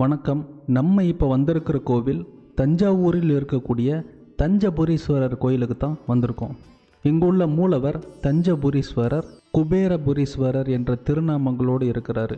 வணக்கம். நம்ம இப்போ வந்திருக்கிற கோவில் தஞ்சாவூரில் இருக்கக்கூடிய தஞ்சபுரீஸ்வரர் கோயிலுக்கு தான் வந்திருக்கோம். இங்குள்ள மூலவர் தஞ்சபுரீஸ்வரர், குபேரபுரீஸ்வரர் என்ற திருநாமங்களோடு இருக்கிறாரு.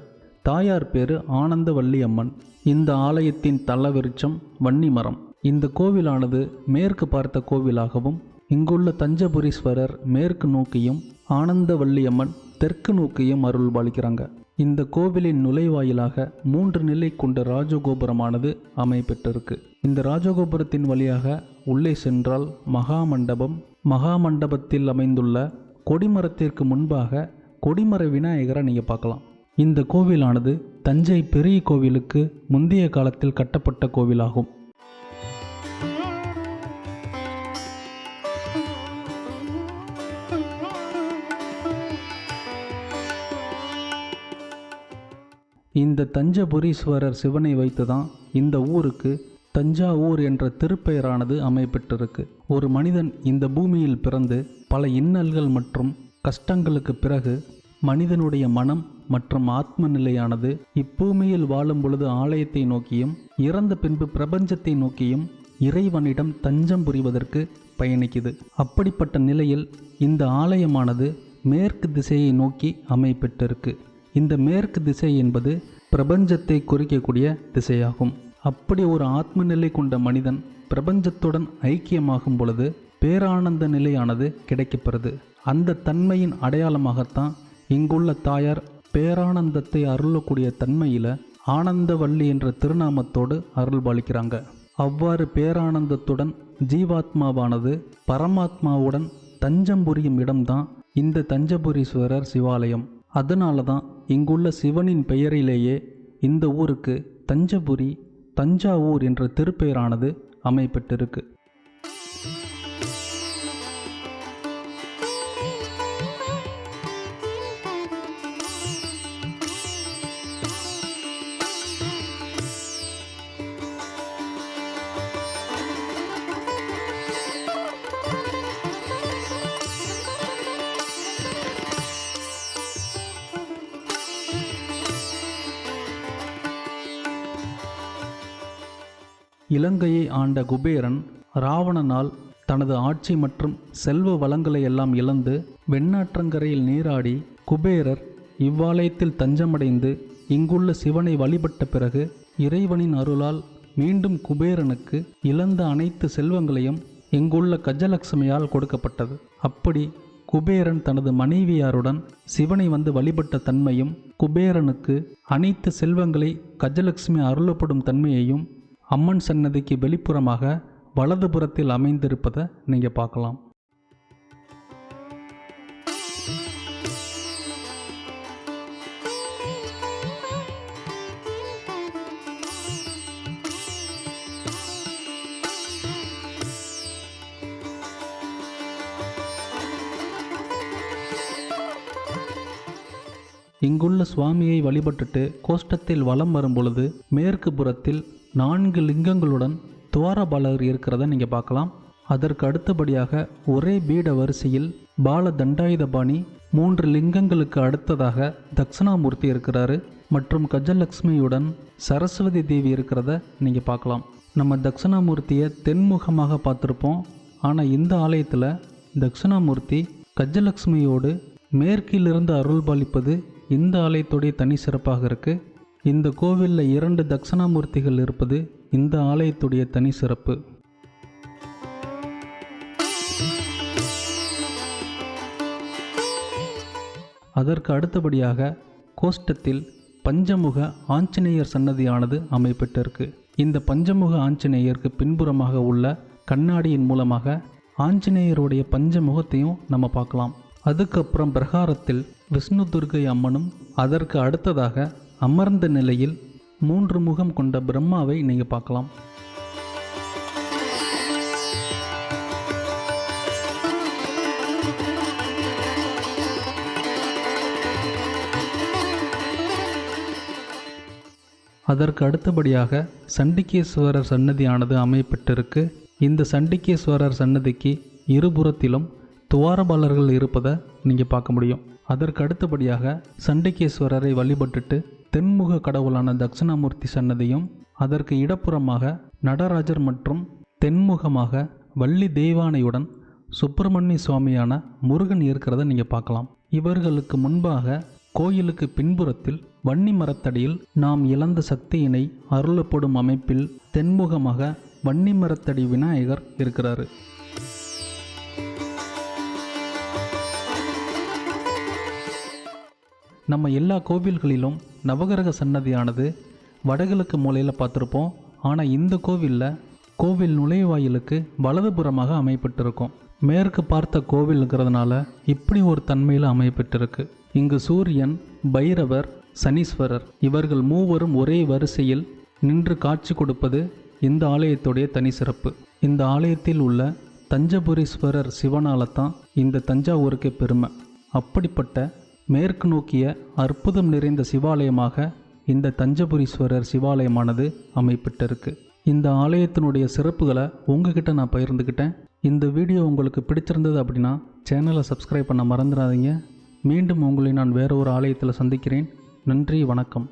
தாயார் பேரு ஆனந்தவள்ளி அம்மன். இந்த ஆலயத்தின் தலவிருட்சம் வன்னிமரம். இந்த கோவிலானது மேற்கு பார்த்த கோவிலாகவும், இங்குள்ள தஞ்சபுரீஸ்வரர் மேற்கு நோக்கியும், ஆனந்தவள்ளி அம்மன் தெற்கு நோக்கியும் அருள் பாலிக்கிறாங்க. இந்த கோவிலின் நுழைவாயிலாக 3 நிலை கொண்ட ராஜகோபுரமானது அமைப்பெற்றிருக்கு. இந்த ராஜகோபுரத்தின் வழியாக உள்ளே சென்றால் மகாமண்டபம். மகாமண்டபத்தில் அமைந்துள்ள கொடிமரத்திற்கு முன்பாக கொடிமர விநாயகரை நீங்கள் பார்க்கலாம். இந்த கோவிலானது தஞ்சை பெரிய கோவிலுக்கு முந்தைய காலத்தில் கட்டப்பட்ட கோவிலாகும். இந்த தஞ்சபுரீஸ்வரர் சிவனை வைத்துதான் இந்த ஊருக்கு தஞ்சாவூர் என்ற திருப்பெயரானது அமைப்பெற்றிருக்கு. ஒரு மனிதன் இந்த பூமியில் பிறந்து பல இன்னல்கள் மற்றும் கஷ்டங்களுக்கு பிறகு மனிதனுடைய மனம் மற்றும் ஆத்ம நிலையானது இப்பூமியில் வாழும் பொழுது ஆலயத்தை நோக்கியும், இறந்த பின்பு பிரபஞ்சத்தை நோக்கியும் இறைவனிடம் தஞ்சம் புரிவதற்கு பயணிக்குது. அப்படிப்பட்ட நிலையில் இந்த ஆலயமானது மேற்கு திசையை நோக்கி அமைப்பெற்றிருக்கு. இந்த மேற்கு திசை என்பது பிரபஞ்சத்தை குறிக்கக்கூடிய திசையாகும். அப்படி ஒரு ஆத்ம நிலை கொண்ட மனிதன் பிரபஞ்சத்துடன் ஐக்கியமாகும் பொழுது பேரானந்த நிலையானது கிடைக்கப்பெறுது. அந்த தன்மையின் அடையாளமாகத்தான் இங்குள்ள தாயார் பேரானந்தத்தை அருளக்கூடிய தன்மையில ஆனந்தவள்ளி என்ற திருநாமத்தோடு அருள் பாலிக்கிறாங்க. அவ்வாறு பேரானந்தத்துடன் ஜீவாத்மாவானது பரமாத்மாவுடன் தஞ்சம் புரியும் இடம்தான் இந்த தஞ்சபுரீஸ்வரர் சிவாலயம். அதனால தான் இங்குள்ள சிவனின் பெயரிலேயே இந்த ஊருக்கு தஞ்சபுரி, தஞ்சாவூர் என்ற திருப்பெயரானது அமைப்பெற்றிருக்கு. இலங்கையை ஆண்ட குபேரன் ராவணனால் தனது ஆட்சி மற்றும் செல்வ வளங்களை எல்லாம் இழந்து வெண்ணாற்றங்கரையில் நீராடி குபேரர் இவ்வாலயத்தில் தஞ்சமடைந்து இங்குள்ள சிவனை வழிபட்ட பிறகு இறைவனின் அருளால் மீண்டும் குபேரனுக்கு இழந்த அனைத்து செல்வங்களையும் இங்குள்ள கஜலட்சுமியால் கொடுக்கப்பட்டது. அப்படி குபேரன் தனது மனைவியாருடன் சிவனை வந்து வழிபட்ட தன்மையும், குபேரனுக்கு அனைத்து செல்வங்களை கஜலட்சுமி அருளப்படும் தன்மையையும் அம்மன் சன்னதிக்கு வெளிப்புறமாக வலதுபுறத்தில் அமைந்திருப்பதை நீங்கள் பார்க்கலாம். இங்குள்ள சுவாமியை வழிபட்டுட்டு கோஷ்டத்தில் வலம் வரும் பொழுது மேற்கு புறத்தில் 4 லிங்கங்களுடன் துவாரபாலகர் இருக்கிறத நீங்கள் பார்க்கலாம். அதற்கு அடுத்தபடியாக ஒரே பீட வரிசையில் பால தண்டாயுதபாணி, 3 லிங்கங்களுக்கு அடுத்ததாக தட்சிணாமூர்த்தி இருக்கிறாரு மற்றும் கஜலட்சுமியுடன் சரஸ்வதி தேவி இருக்கிறத நீங்கள் பார்க்கலாம். நம்ம தட்சிணாமூர்த்தியை தென்முகமாக பார்த்துருப்போம். ஆனால் இந்த ஆலயத்தில் தட்சிணாமூர்த்தி கஜலட்சுமியோடு மேற்கிலிருந்து அருள் பாலிப்பது இந்த ஆலயத்துடைய தனி சிறப்பாக இருக்குது. இந்த கோவிலில் 2 தட்சிணாமூர்த்திகள் இருப்பது இந்த ஆலயத்துடைய தனி சிறப்பு. அதற்கு அடுத்தபடியாக கோஷ்டத்தில் பஞ்சமுக ஆஞ்சநேயர் சன்னதியானது அமைப்பெற்றிருக்கு. இந்த பஞ்சமுக ஆஞ்சநேயருக்கு பின்புறமாக உள்ள கண்ணாடியின் மூலமாக ஆஞ்சநேயருடைய பஞ்சமுகத்தையும் நம்ம பார்க்கலாம். அதுக்கப்புறம் பிரகாரத்தில் விஷ்ணு துர்க்கை அம்மனும், அதற்கு அடுத்ததாக அமர்ந்த நிலையில் 3 முகம் கொண்ட பிரம்மாவை நீங்கள் பார்க்கலாம். அதற்கு அடுத்தபடியாக சண்டிகேஸ்வரர் சன்னதியானது அமைப்பெற்றிருக்கு. இந்த சண்டிகேஸ்வரர் சன்னதிக்கு இருபுறத்திலும் துவாரபாலர்கள் இருப்பதை நீங்கள் பார்க்க முடியும். அதற்கு அடுத்தபடியாக சண்டிகேஸ்வரரை வழிபட்டுட்டு தென்முக கடவுளான தட்சிணாமூர்த்தி சன்னதியும், அதற்கு இடப்புறமாக நடராஜர் மற்றும் தென்முகமாக வள்ளி தெய்வானையுடன் சுப்பிரமணிய சுவாமியான முருகன் இருக்கிறத நீங்கள் பார்க்கலாம். இவர்களுக்கு முன்பாக கோயிலுக்கு பின்புறத்தில் வன்னி மரத்தடியில் நாம் இழந்த சக்தியினை அருளப்படும் அமைப்பில் தென்முகமாக வன்னி மரத்தடி விநாயகர் இருக்கிறாரு. நம்ம எல்லா கோவில்களிலும் நவகிரக சன்னதியானது வடகிழக்கு மூலையில் பார்த்துருப்போம். ஆனால் இந்த கோவிலில் கோவில் நுழைவாயிலுக்கு வலதுபுறமாக அமைப்பட்டிருக்கும். மேற்கு பார்த்த கோவிலுங்கிறதுனால இப்படி ஒரு தன்மையில் அமைப்பட்டிருக்கு. இங்கு சூரியன், பைரவர், சனீஸ்வரர் இவர்கள் மூவரும் ஒரே வரிசையில் நின்று காட்சி கொடுப்பது இந்த ஆலயத்துடைய தனி சிறப்பு. இந்த ஆலயத்தில் உள்ள தஞ்சபுரீஸ்வரர் சிவனால தான் இந்த தஞ்சாவூருக்கு பெருமை. அப்படிப்பட்ட மேற்கு நோக்கிய அற்புதம் நிறைந்த சிவாலயமாக இந்த தஞ்சபுரீஸ்வரர் சிவாலயமானது அமைப்பட்டிருக்கு. இந்த ஆலயத்தினுடைய சிறப்புகளை உங்ககிட்ட நான் பகிர்ந்துக்கிட்டேன். இந்த வீடியோ உங்களுக்கு பிடிச்சிருந்தது அப்படின்னா சேனலை சப்ஸ்கிரைப் பண்ண மறந்துடாதீங்க. மீண்டும் உங்களை நான் வேற ஒரு ஆலயத்தில் சந்திக்கிறேன். நன்றி, வணக்கம்.